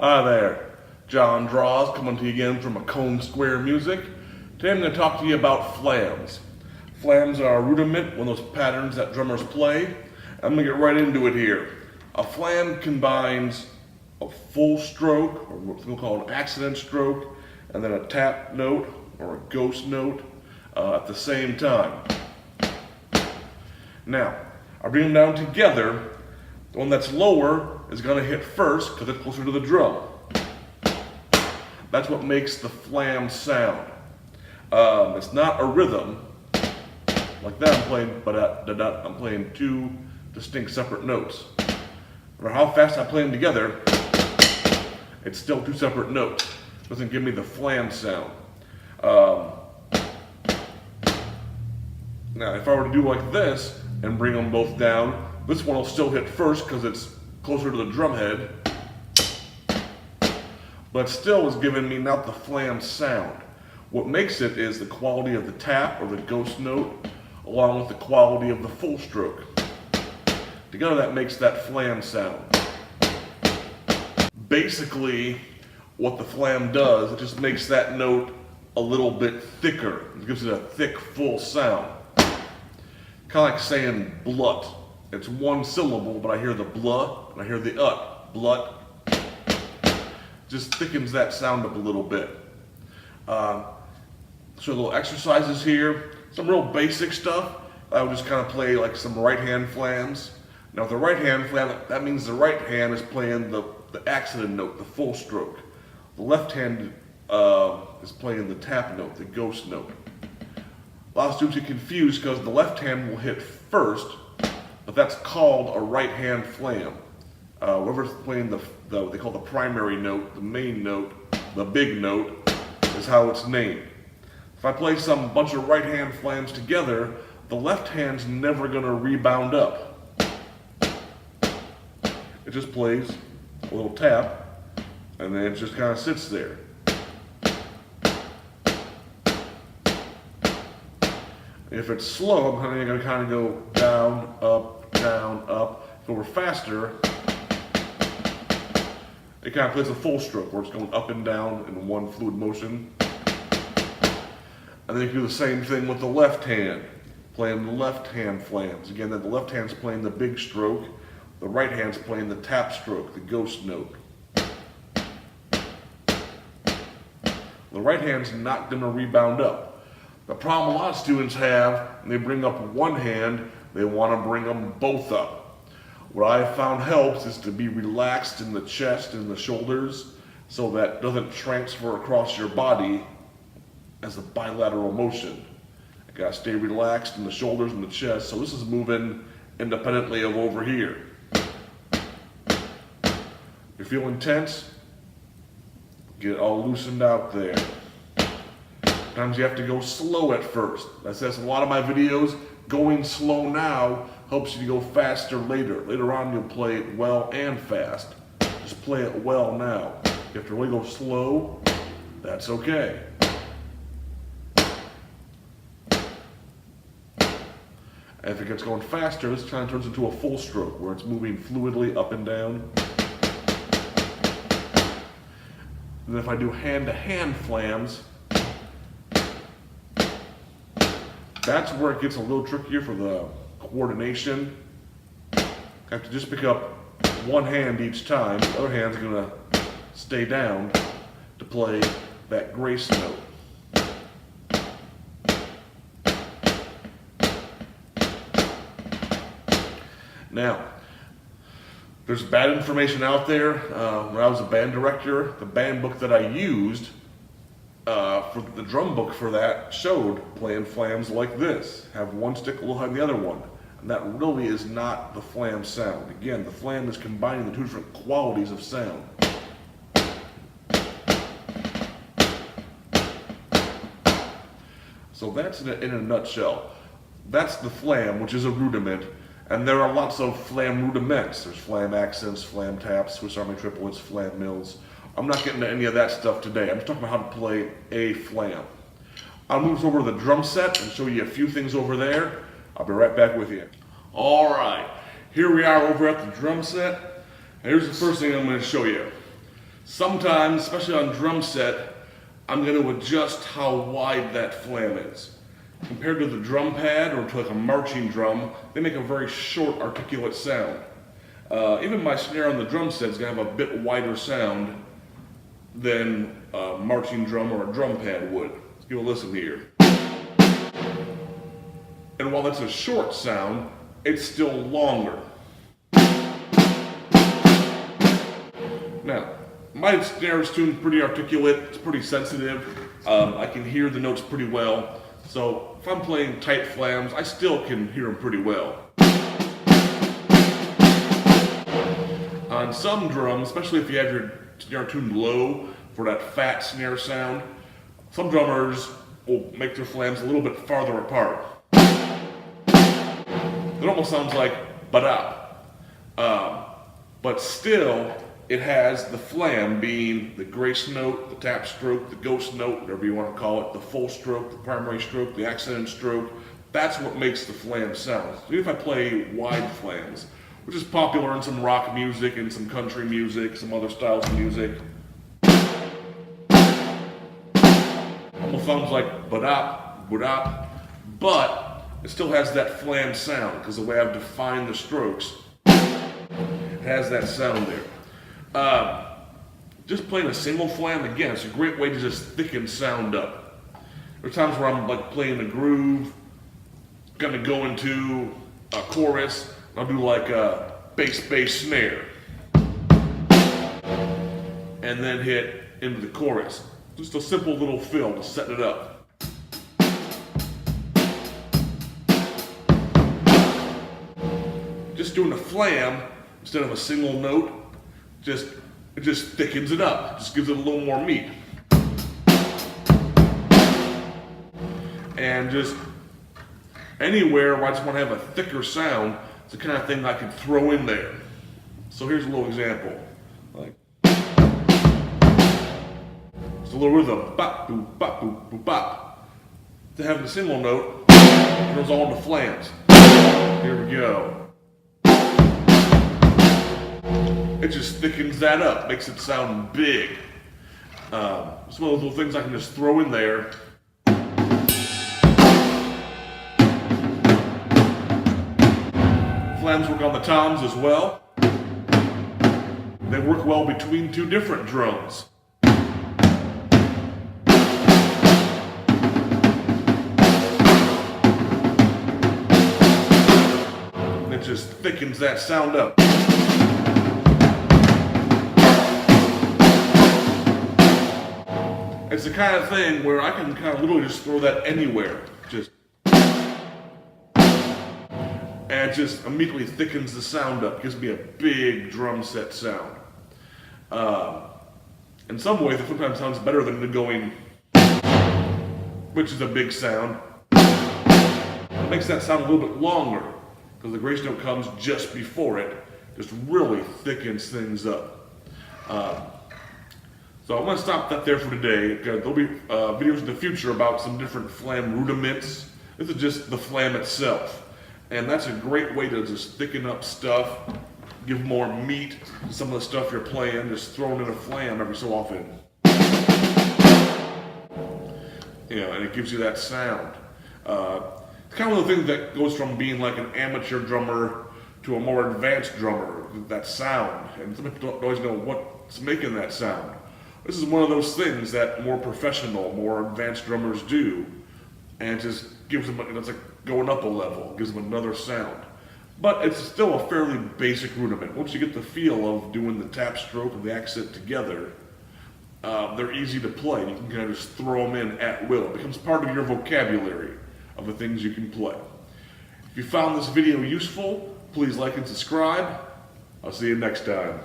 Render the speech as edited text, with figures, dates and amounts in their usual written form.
Hi there, John Draws coming to you again from a Cone Square Music. Today I'm going to talk to you about flams. Flams are a rudiment, one of those patterns that drummers play. I'm going to get right into it here. A flam combines a full stroke, or what we'll call an accident stroke, and then a tap note or a ghost note at the same time. Now, I bring them down together. The one that's lower is going to hit first because it's closer to the drum. That's what makes the flam sound. It's not a rhythm like that I'm playing, but I'm playing two distinct separate notes. No matter how fast I play them together, it's still two separate notes. It doesn't give me the flam sound. Now, if I were to do like this and bring them both down, this one will still hit first because it's closer to the drum head, but still is giving me not the flam sound. What makes it is the quality of the tap or the ghost note along with the quality of the full stroke. Together that makes that flam sound. Basically, what the flam does, it just makes that note a little bit thicker. It gives it a thick, full sound. Kind of like saying blut. It's one syllable, but I hear the blah and I hear the blut. Just thickens that sound up a little bit. So little exercises here. Some real basic stuff. I would just kind of play like some right hand flams. Now with the right hand flam, that means the right hand is playing the accident note, the full stroke. The left hand is playing the tap note, the ghost note. A lot of students get confused because the left hand will hit first, but that's called a right hand flam. Whoever's playing what they call the primary note, the main note, the big note, is how it's named. If I play some bunch of right hand flams together, the left hand's never going to rebound up. It just plays a little tap, and then it just kind of sits there. If it's slow, I'm going to kind of go down, up, down, up. If it were faster, it kind of plays a full stroke where it's going up and down in one fluid motion. And then you can do the same thing with the left hand, playing the left hand flams. Again, then the left hand's playing the big stroke, the right hand's playing the tap stroke, the ghost note. The right hand's not going to rebound up. The problem a lot of students have, when they bring up one hand, they want to bring them both up. What I found helps is to be relaxed in the chest and the shoulders so that it doesn't transfer across your body as a bilateral motion. I gotta stay relaxed in the shoulders and the chest, so this is moving independently of over here. You're feeling tense? Get it all loosened out there. Sometimes you have to go slow at first. I says in a lot of my videos, going slow now helps you to go faster later. Later on you'll play it well and fast. Just play it well now. If you have to really go slow, that's okay. And if it gets going faster, this kind of turns into a full stroke where it's moving fluidly up and down. And then if I do hand-to-hand flams, that's where it gets a little trickier for the coordination. I have to just pick up one hand each time. The other hand's going to stay down to play that grace note. Now, there's bad information out there. When I was a band director, the band book that I used for the drum book for that showed playing flams like this. Have one stick a little higher than the other one. And that really is not the flam sound. Again, the flam is combining the two different qualities of sound. So that's in a nutshell. That's the flam, which is a rudiment. And there are lots of flam rudiments. There's flam accents, flam taps, Swiss Army triplets, flam mills. I'm not getting into any of that stuff today. I'm just talking about how to play a flam. I'll move over to the drum set and show you a few things over there. I'll be right back with you. All right, here we are over at the drum set. Here's the first thing I'm going to show you. Sometimes, especially on drum set, I'm going to adjust how wide that flam is. Compared to the drum pad or to like a marching drum, they make a very short, articulate sound. Even my snare on the drum set is going to have a bit wider sound than a marching drum or a drum pad would. Let's give a listen here. And while it's a short sound, it's still longer. Now, my snare is tuned pretty articulate, it's pretty sensitive. I can hear the notes pretty well. So if I'm playing tight flams, I still can hear them pretty well. On some drums, especially if you have your snare tuned low for that fat snare sound, some drummers will make their flams a little bit farther apart. It almost sounds like ba-da. But still, it has the flam being the grace note, the tap stroke, the ghost note, whatever you want to call it, the full stroke, the primary stroke, the accented stroke. That's what makes the flam sound. Even if I play wide flams, which is popular in some rock music and some country music, some other styles of music, almost sounds like ba-da, ba-da, but it still has that flam sound because the way I've defined the strokes, it has that sound there. Just playing a single flam, again, it's a great way to just thicken sound up. There are times where I'm like playing a groove, gonna go into a chorus, and I'll do like a bass snare, and then hit into the chorus. Just a simple little fill to set it up. Just doing a flam instead of a single note, it just thickens it up, just gives it a little more meat. And just anywhere where I just want to have a thicker sound, it's the kind of thing I could throw in there. So here's a little example. Like, just a little bit of a bop, boop, bop, boop, boop, bop. To have the single note, it goes all into flams. Here we go. It just thickens that up, makes it sound big. It's one of those little things I can just throw in there. Flams work on the toms as well. They work well between two different drums. And it just thickens that sound up. It's the kind of thing where I can kind of literally just throw that anywhere. And it just immediately thickens the sound up, gives me a big drum set sound. In some ways, it sometimes sounds better than the going, which is a big sound. It makes that sound a little bit longer, because the grace note comes just before it, just really thickens things up. So I'm going to stop that there for today. There'll be videos in the future about some different flam rudiments. This is just the flam itself. And that's a great way to just thicken up stuff, give more meat to some of the stuff you're playing, just throwing in a flam every so often. You know, and it gives you that sound. It's kind of one of the things that goes from being like an amateur drummer to a more advanced drummer, that sound. And some people don't always know what's making that sound. This is one of those things that more professional, more advanced drummers do, and it just gives them, it's like going up a level, gives them another sound. But it's still a fairly basic rudiment. Once you get the feel of doing the tap stroke and the accent together, they're easy to play. You can kind of just throw them in at will. It becomes part of your vocabulary of the things you can play. If you found this video useful, please like and subscribe. I'll see you next time.